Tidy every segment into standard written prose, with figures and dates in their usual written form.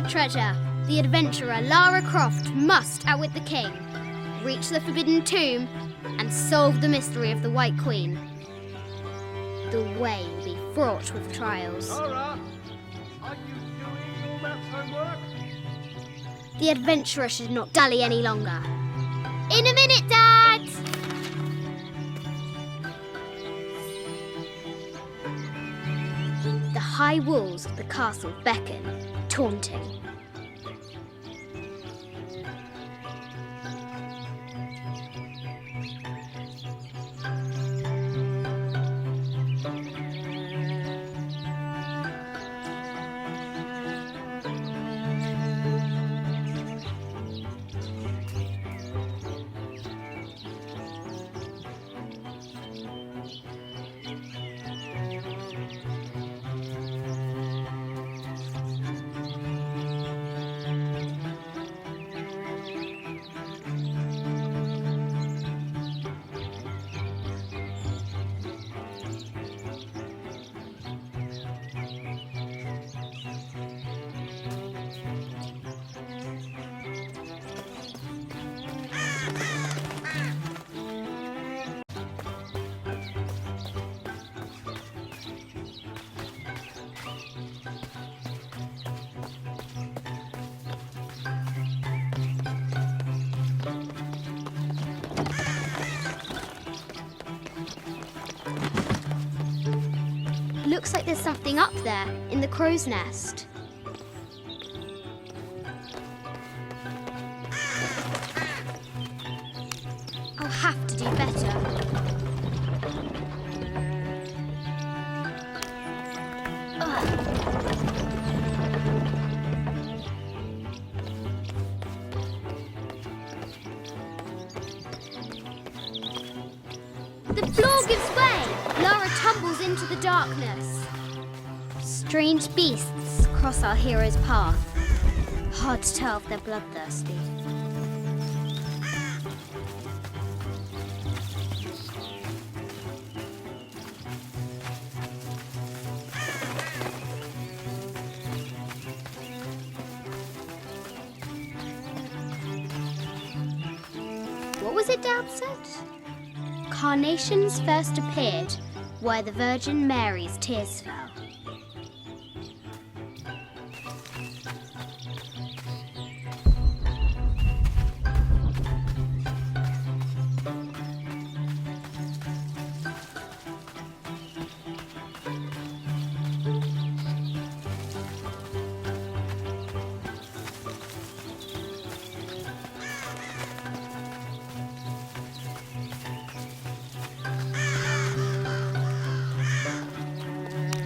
third treasure. The adventurer Lara Croft must outwit the king, reach the forbidden tomb, and solve the mystery of the White Queen. The way will be fraught with trials. Lara, are you doing all that homework? The adventurer should not dally any longer. In a minute, Dad! The high walls of the castle beckon, taunting. Looks like there's something up there in the crow's nest. I'll have to do better. The floor gives way. Lara tumbles into the darkness. Strange beasts cross our hero's path. Hard to tell if they're bloodthirsty. What was it Dad said? Carnations first appeared where the Virgin Mary's tears fell.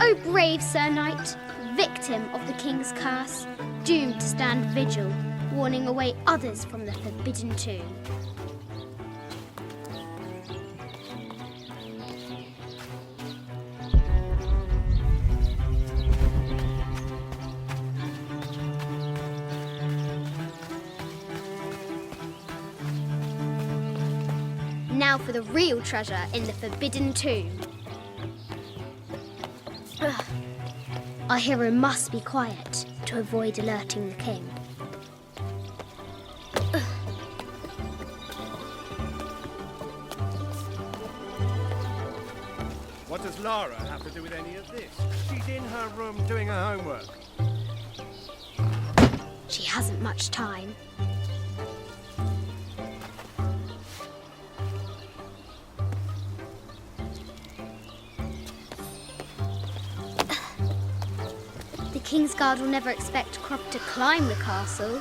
O brave Sir Knight, victim of the king's curse, doomed to stand vigil, warning away others from the forbidden tomb. Now for the real treasure in the forbidden tomb. Our hero must be quiet to avoid alerting the king. What does Lara have to do with any of this? She's in her room doing her homework. She hasn't much time. The King's Guard will never expect Croft to climb the castle.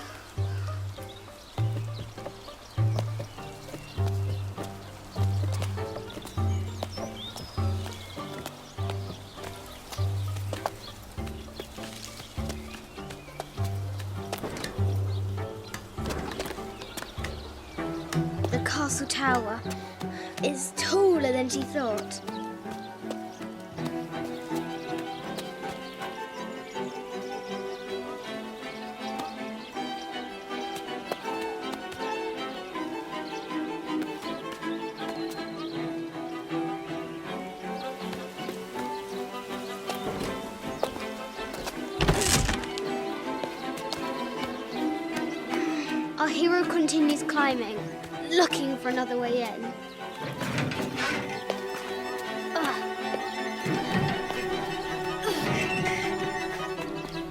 The castle tower is taller than she thought. Our hero continues climbing, looking for another way in.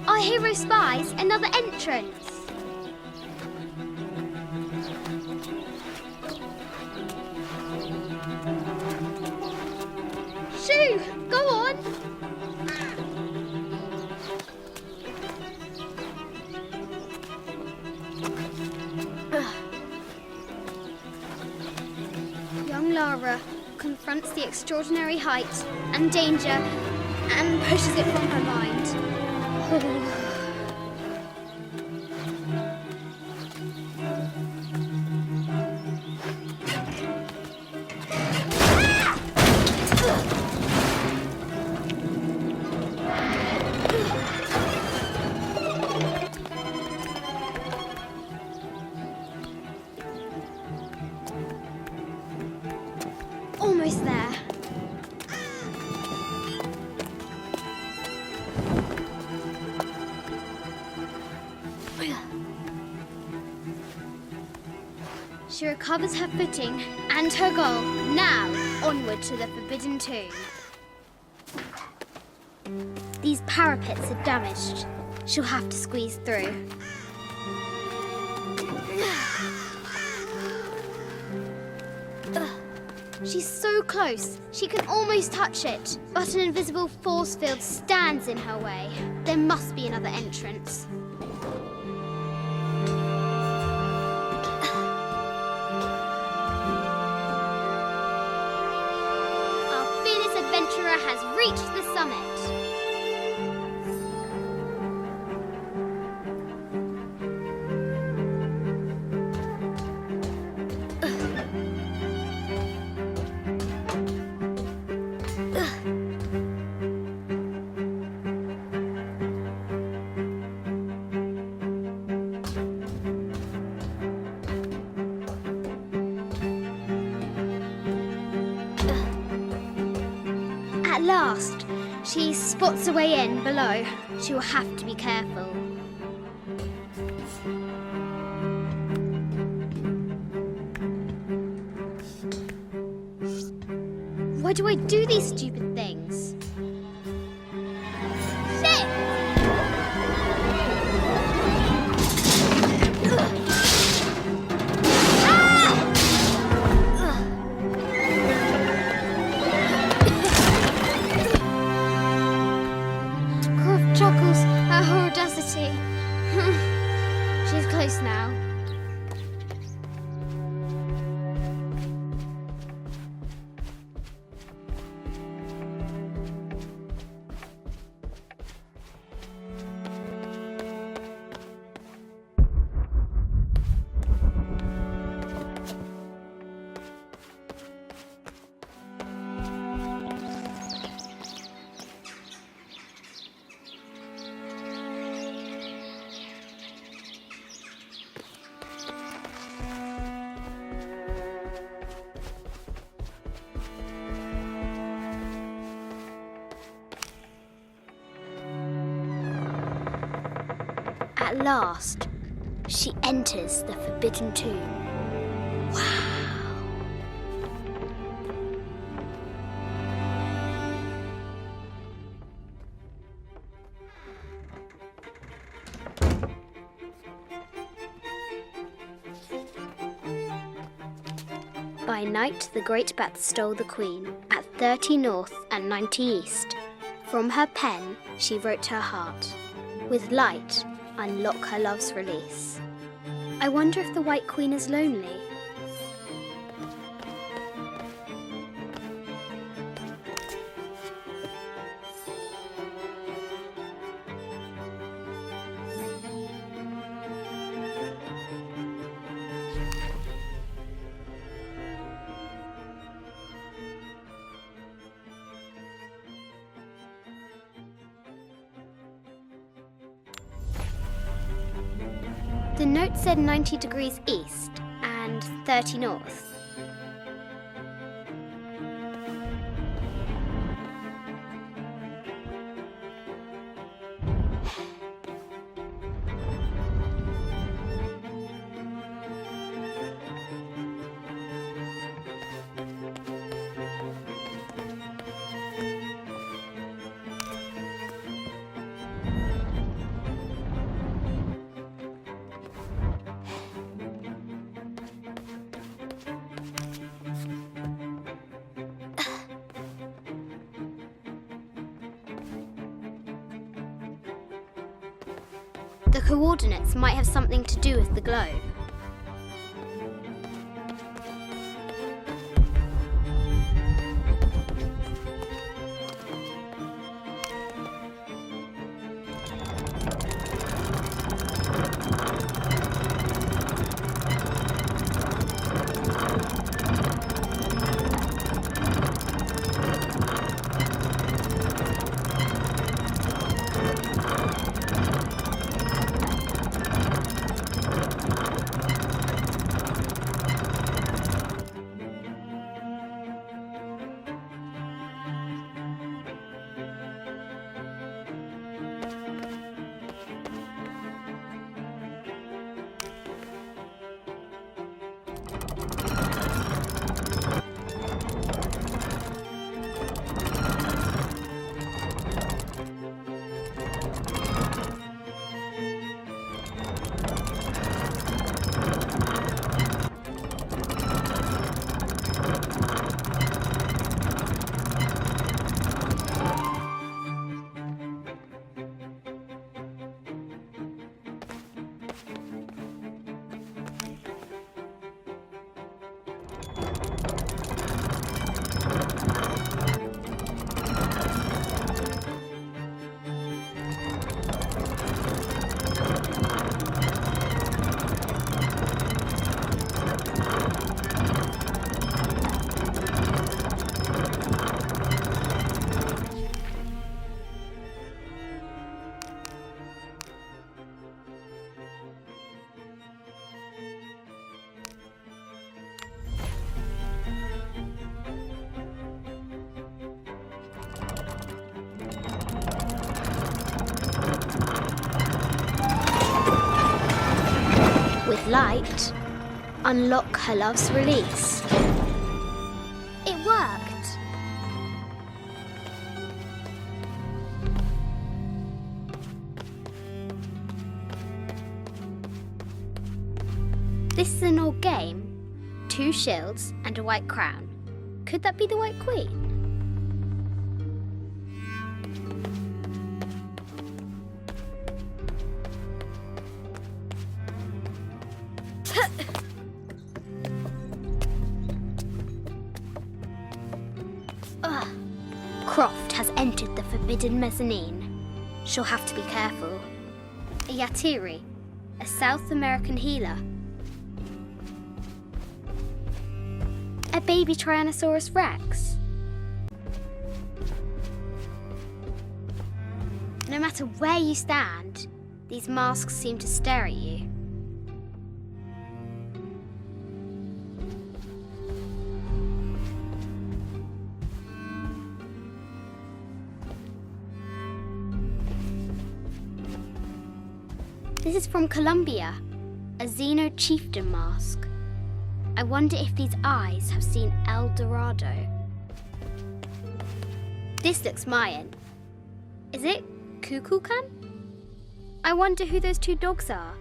Our hero spies another entrance. Shoo! Go on! Young Lara confronts the extraordinary height and danger and pushes it from her mind. Almost there. She recovers her footing and her goal. Now, onward to the Forbidden Tomb. These parapets are damaged. She'll have to squeeze through. She's so close, she can almost touch it, but an invisible force field stands in her way. There must be another entrance. Our fearless adventurer has reached the summit. At last, she spots a way in below. She will have to be careful. Why do I do these stupid things? Shit! Chuckles at her audacity. She's close now. At last, she enters the Forbidden Tomb. Wow! By night, the great bat stole the queen at 30 north and 90 east. From her pen, she wrote her heart. With light, unlock her love's release. I wonder if the White Queen is lonely. The note said 90 degrees east and 30 north. coordinates might have something to do with the globe. With light, unlock her love's release. It worked. This is an old game. 2 shields and a white crown. Could that be the White Queen? Croft has entered the forbidden mezzanine. She'll have to be careful. A Yatiri, a South American healer. A baby Tyrannosaurus Rex. No matter where you stand, these masks seem to stare at you. This is from Colombia, a Xeno chieftain mask. I wonder if these eyes have seen El Dorado. This looks Mayan. Is it Kukulkan? I wonder who those 2 dogs are.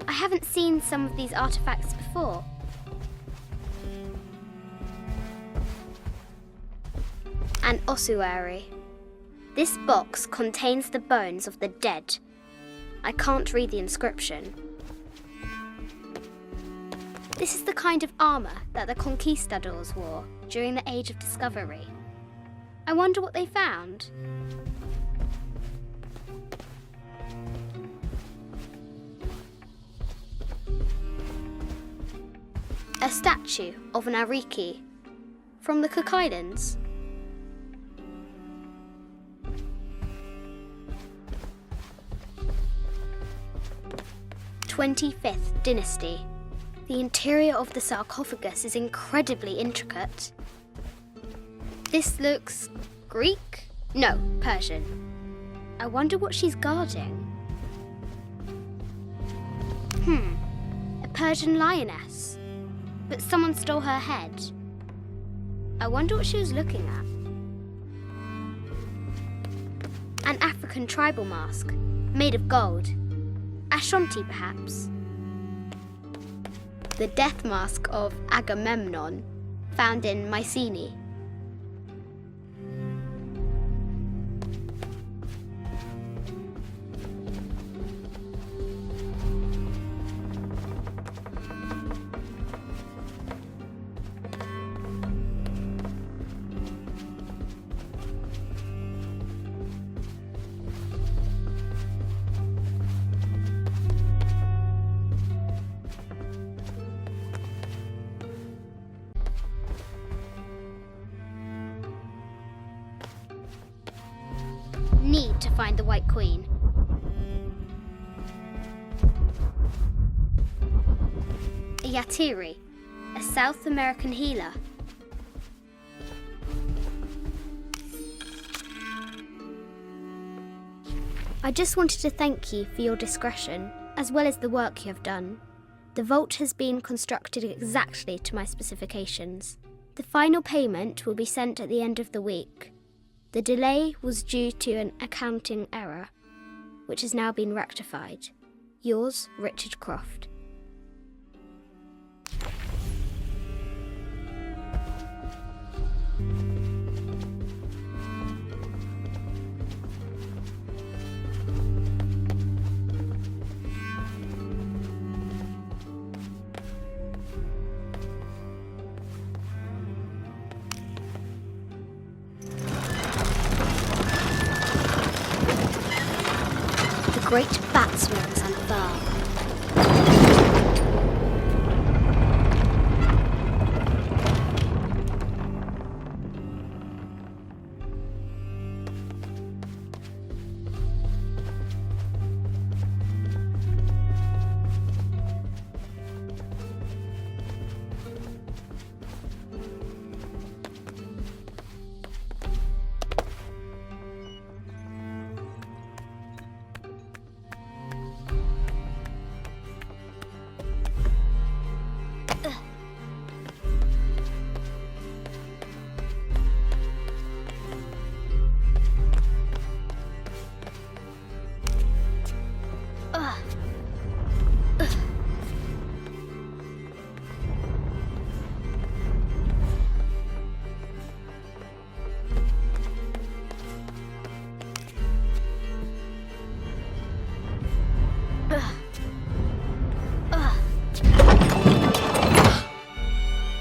I haven't seen some of these artifacts before. An ossuary. This box contains the bones of the dead. I can't read the inscription. This is the kind of armour that the conquistadors wore during the Age of Discovery. I wonder what they found. A statue of an Ariki from the Cook Islands. 25th dynasty. The interior of the sarcophagus is incredibly intricate. This looks Greek? No, Persian. I wonder what she's guarding. A Persian lioness. But someone stole her head. I wonder what she was looking at. An African tribal mask, made of gold. Ashanti, perhaps. The death mask of Agamemnon, found in Mycenae. to find the White Queen. A Yatiri, a South American healer. I just wanted to thank you for your discretion, as well as the work you have done. The vault has been constructed exactly to my specifications. The final payment will be sent at the end of the week. The delay was due to an accounting error, which has now been rectified. Yours, Richard Croft. The great bat swarms unfurl.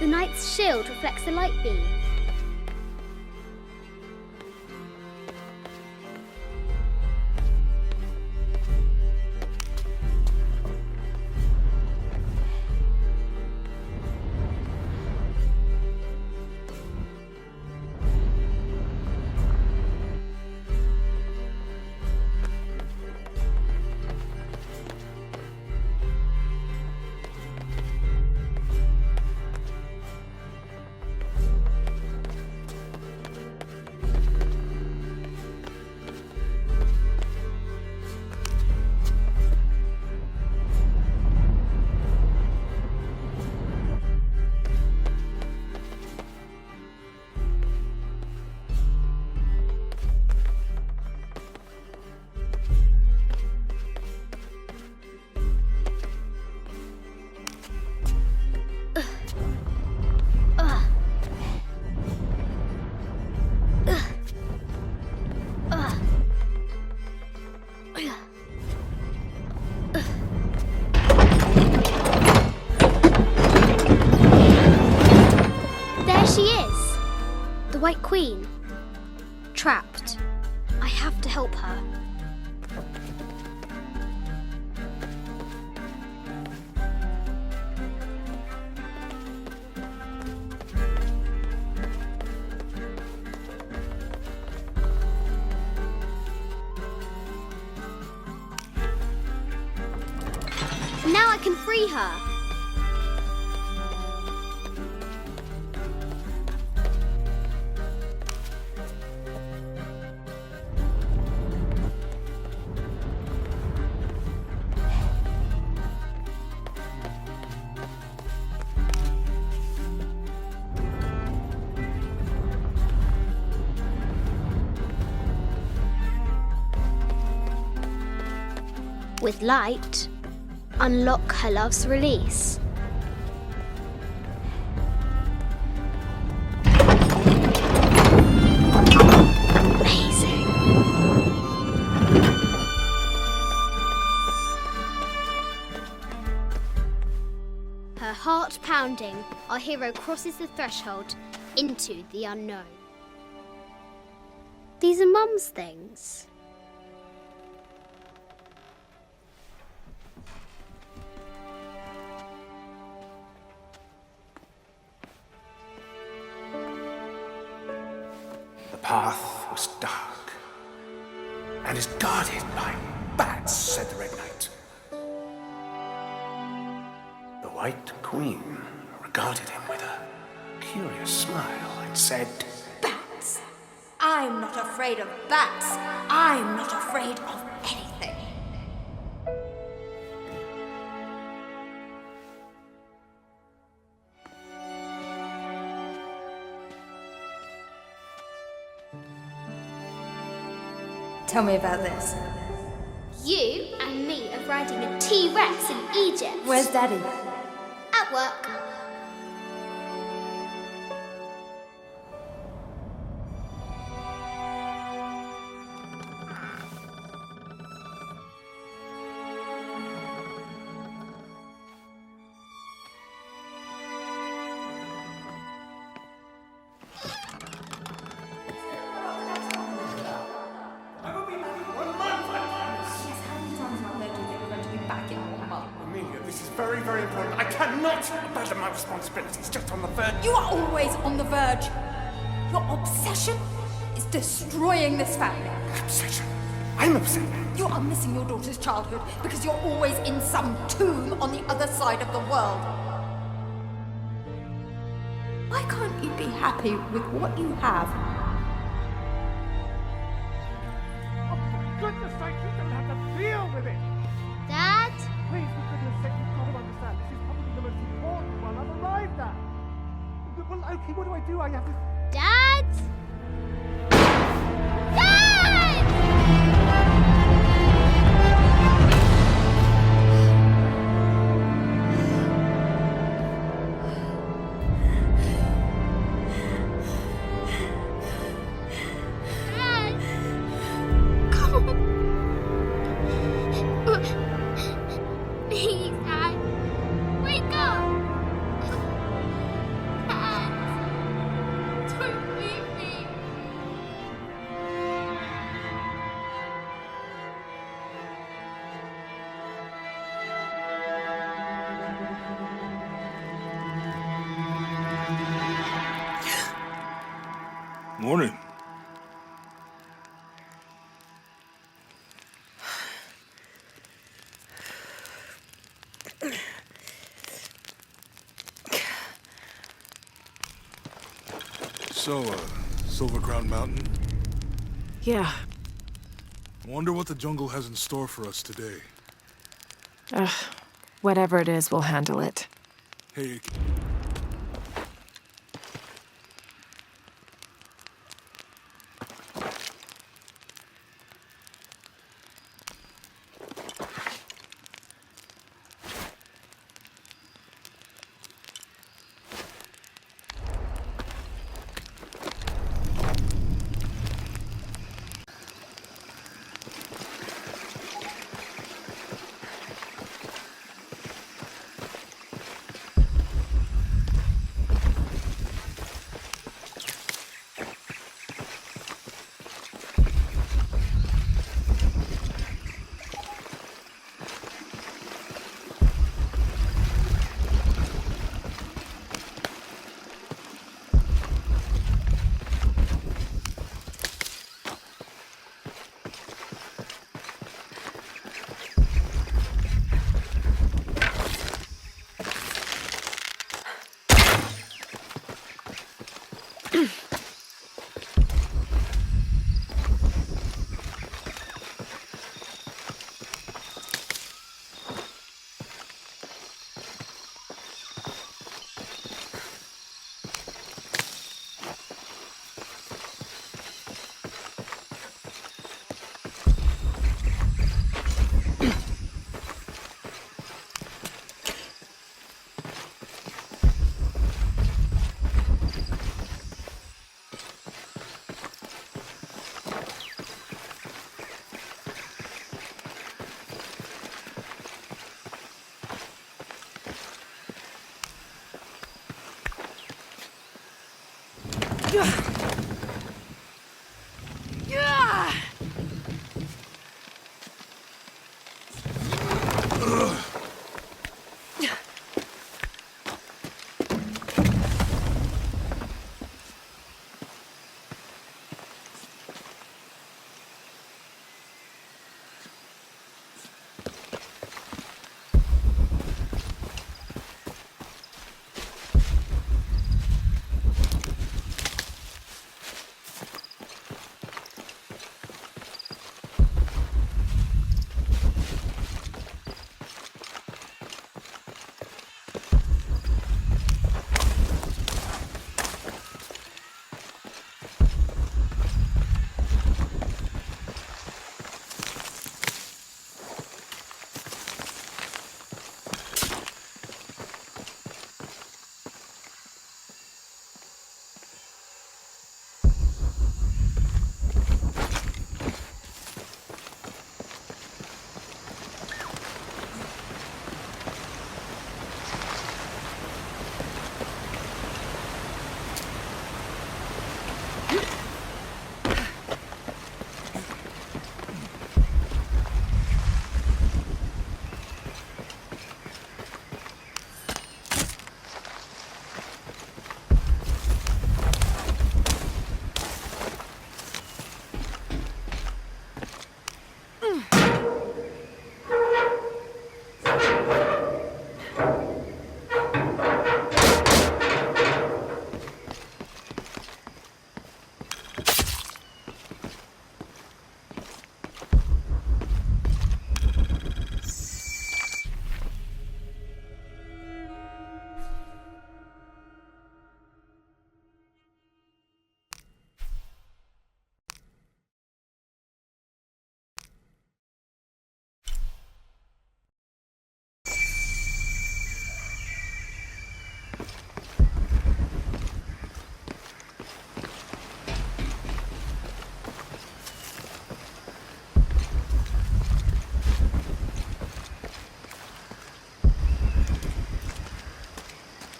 The knight's shield reflects the light beam. The White Queen. Trapped. I have to help her. Now I can free her. With light, unlock her love's release. Amazing. Her heart pounding, our hero crosses the threshold into the unknown. These are Mum's things. The path was dark and is guarded by bats, said the Red Knight. The White Queen regarded him with a curious smile and said, Bats! I'm not afraid of bats. I'm not afraid of anything. Tell me about this. You and me are riding a T-Rex in Egypt. Where's Daddy? At work. Amelia, this is very, very important. I cannot abandon my responsibilities just on the verge. You are always on the verge. Your obsession is destroying this family. Obsession. I'm upset. You are missing your daughter's childhood because you're always in some tomb on the other side of the world. Why can't you be happy with what you have? Oh, for goodness sake, you don't have to deal with it. Dad? Please, for goodness sake, you've got to understand. This is probably the most important one I've arrived at. Well, okay, what do? I have to... Dad? Dad! Dad! Come on. Please, Dad. Wake up. Dad. Don't leave me. Morning. So, Silver Crown Mountain? Yeah. Wonder what the jungle has in store for us today. Whatever it is, we'll handle it. Hey,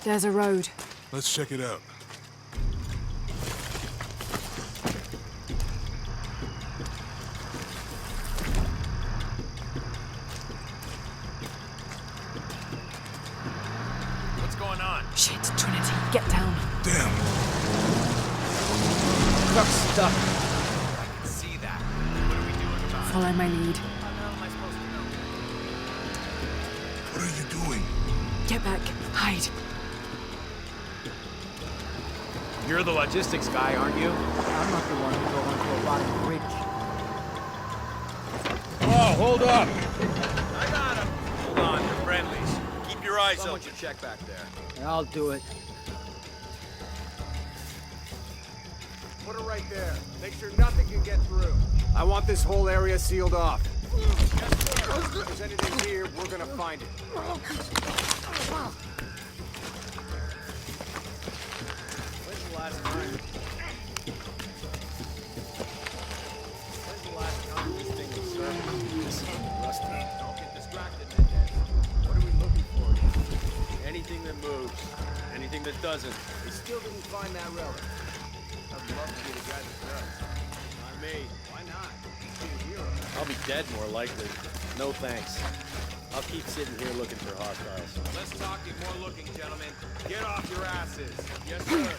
There's a road. Let's check it out. What's going on? Shit, Trinity, get down. Damn. Truck's stuck. I can see that. What are we doing about it? Follow my lead. How the hell am I supposed to know? What are you doing? Get back. Hide. You're the logistics guy, aren't you? I'm not the one who drove onto a rotting bridge. Oh, hold up! I got him. Hold on, you're friendlies. Keep your eyes open. Should check back there. I'll do it. Put it right there. Make sure nothing can get through. I want this whole area sealed off. If there's anything here, we're gonna find it. When's the last time? When's the last time this thing was serviced? This is rusty. Don't get distracted, Mendez. What are we looking for here? Anything that moves. Anything that doesn't. We still didn't find that relic. I'd love to be the guy that does. Not me. Why not? Be a hero. I'll be dead more likely. No thanks. I'll keep sitting here looking for hostiles. Less talking, more looking, gentlemen. Get off your asses. Yes, sir.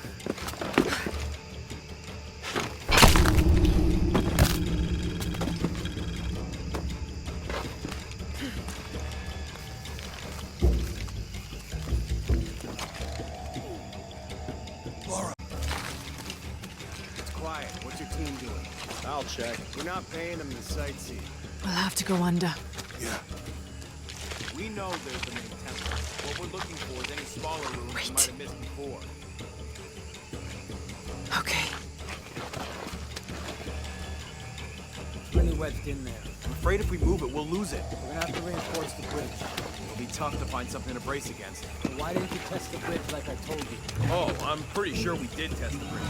Lara. It's quiet. What's your team doing? I'll check. We're not paying them to sightsee. We'll have to go under. Yeah. We know there's the main temple. What we're looking for is any smaller rooms we might have missed before. Okay. It's really wedged in there. I'm afraid if we move it, we'll lose it. We're gonna have to reinforce the bridge. It'll be tough to find something to brace against. So why didn't you test the bridge like I told you? Oh, I'm pretty sure we did test the bridge.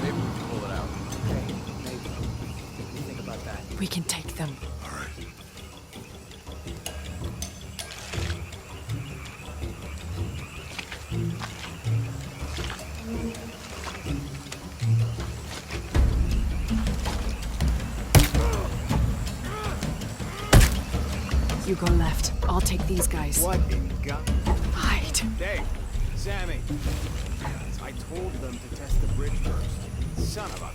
Maybe we can pull it out. Okay, maybe. What do you think about that? We can take them. All right. You go left. I'll take these guys. What in God? Hide. Dave, Sammy. I told them to test the bridge first. Son of a...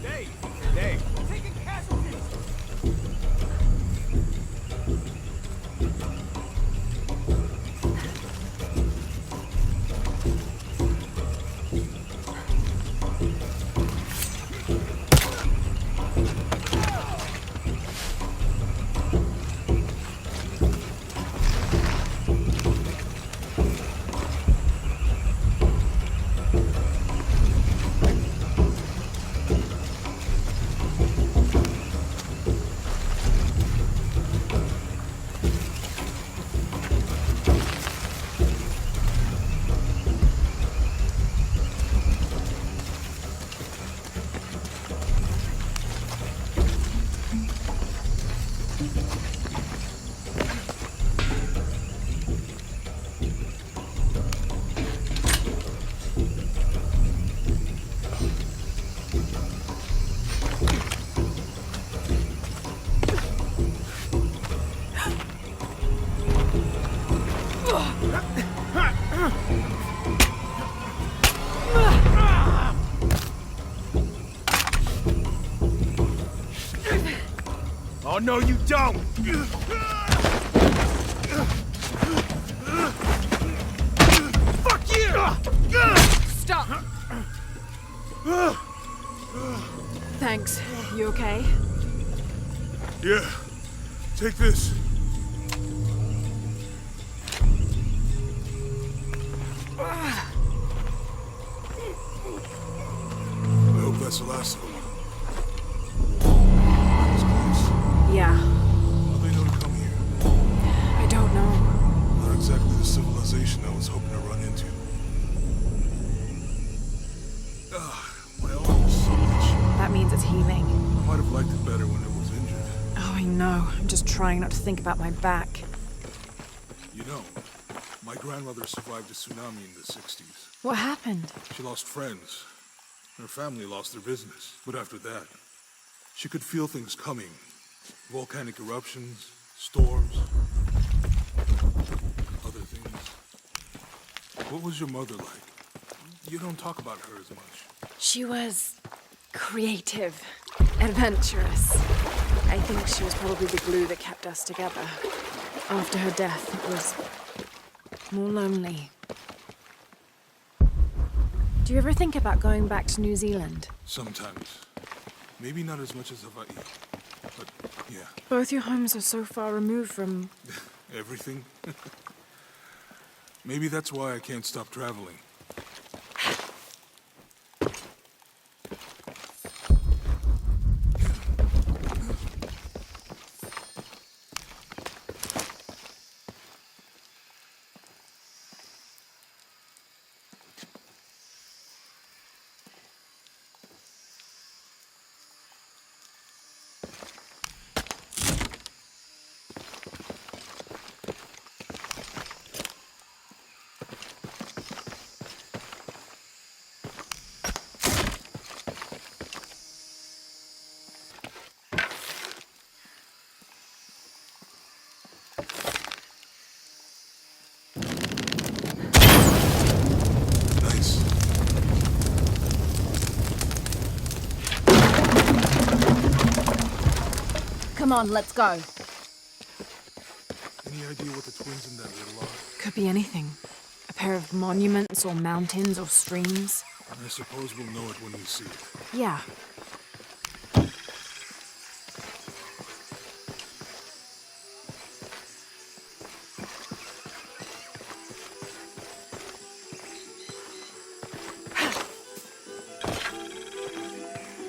Dave! Dave! Taking casualties! Oh, no, you don't! Fuck you! Stop! Thanks. You okay? Yeah. Take this. I hope that's the last of them. That was close. Yeah. How'd they know to come here? I don't know. Not exactly the civilization I was hoping to run into. My arm was so itchy. That means it's healing. I might have liked it better when it was injured. Oh, I know. I'm just trying not to think about my back. You know, My grandmother survived a tsunami in the 60s. What happened? She lost friends. Her family lost their business. But after that, she could feel things coming. Volcanic eruptions, storms, other things. What was your mother like? You don't talk about her as much. She was creative, adventurous. I think she was probably the glue that kept us together. After her death, it was more lonely. Do you ever think about going back to New Zealand? Sometimes. Maybe not as much as Hawaii. But, yeah. Both your homes are so far removed from... Everything. Maybe that's why I can't stop traveling. Nice. Come on, let's go. Any idea what the twins in that riddle are? Could be anything. A pair of monuments or mountains or streams. I suppose we'll know it when we see it. Yeah.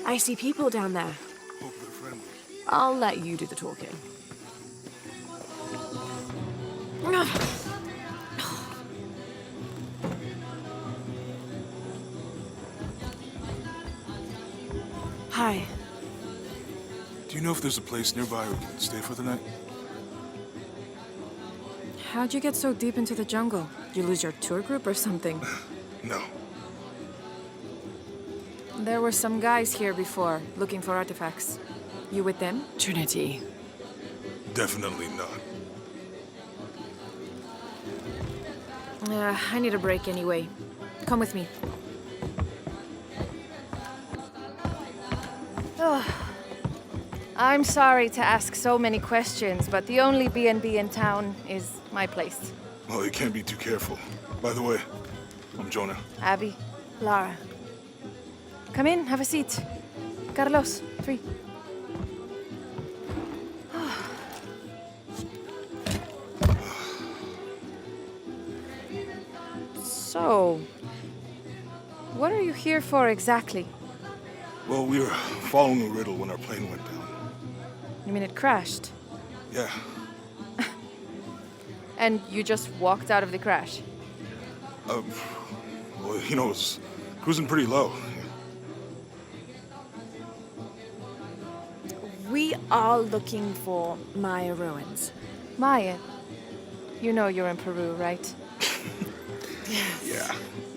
I see people down there. Hope they're friendly. I'll let you do the talking. Hi. Do you know if there's a place nearby we can stay for the night? How'd you get so deep into the jungle? You lose your tour group or something? No. There were some guys here before, looking for artifacts. You with them? Trinity. Definitely not. I need a break anyway. Come with me. I'm sorry to ask so many questions, but the only B&B in town is my place. Well, you can't be too careful. By the way, I'm Jonah. Abby. Lara. Come in, have a seat. Carlos, 3. So, what are you here for exactly? Well, we were following a riddle when our plane went down. You mean it crashed? Yeah. And you just walked out of the crash? Well, you know, it was cruising pretty low. We are looking for Maya ruins. Maya? You know you're in Peru, right? Yeah.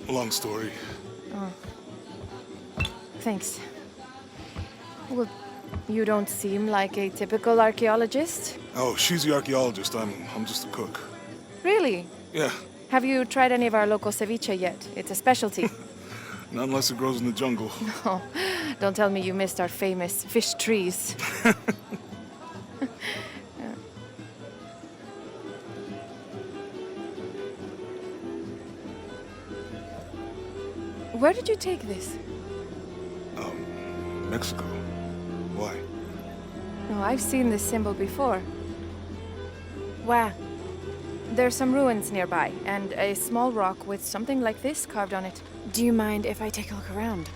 Long story. Thanks. Well, you don't seem like a typical archaeologist. Oh, she's the archaeologist. I'm just a cook. Really? Yeah. Have you tried any of our local ceviche yet? It's a specialty. Not unless it grows in the jungle. Oh, don't tell me you missed our famous fish trees. Where did you take this? Mexico. Why? Oh, I've seen this symbol before. Where? There's some ruins nearby, and a small rock with something like this carved on it. Do you mind if I take a look around?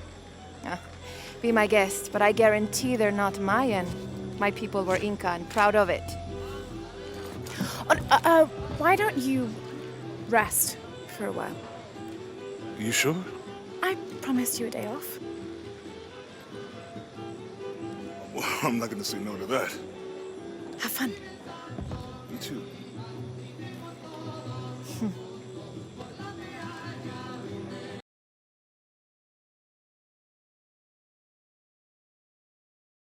Be my guest, but I guarantee they're not Mayan. My people were Inca and proud of it. Why don't you rest for a while? You sure? I promised you a day off. Well, I'm not gonna say no to that. Have fun. You too.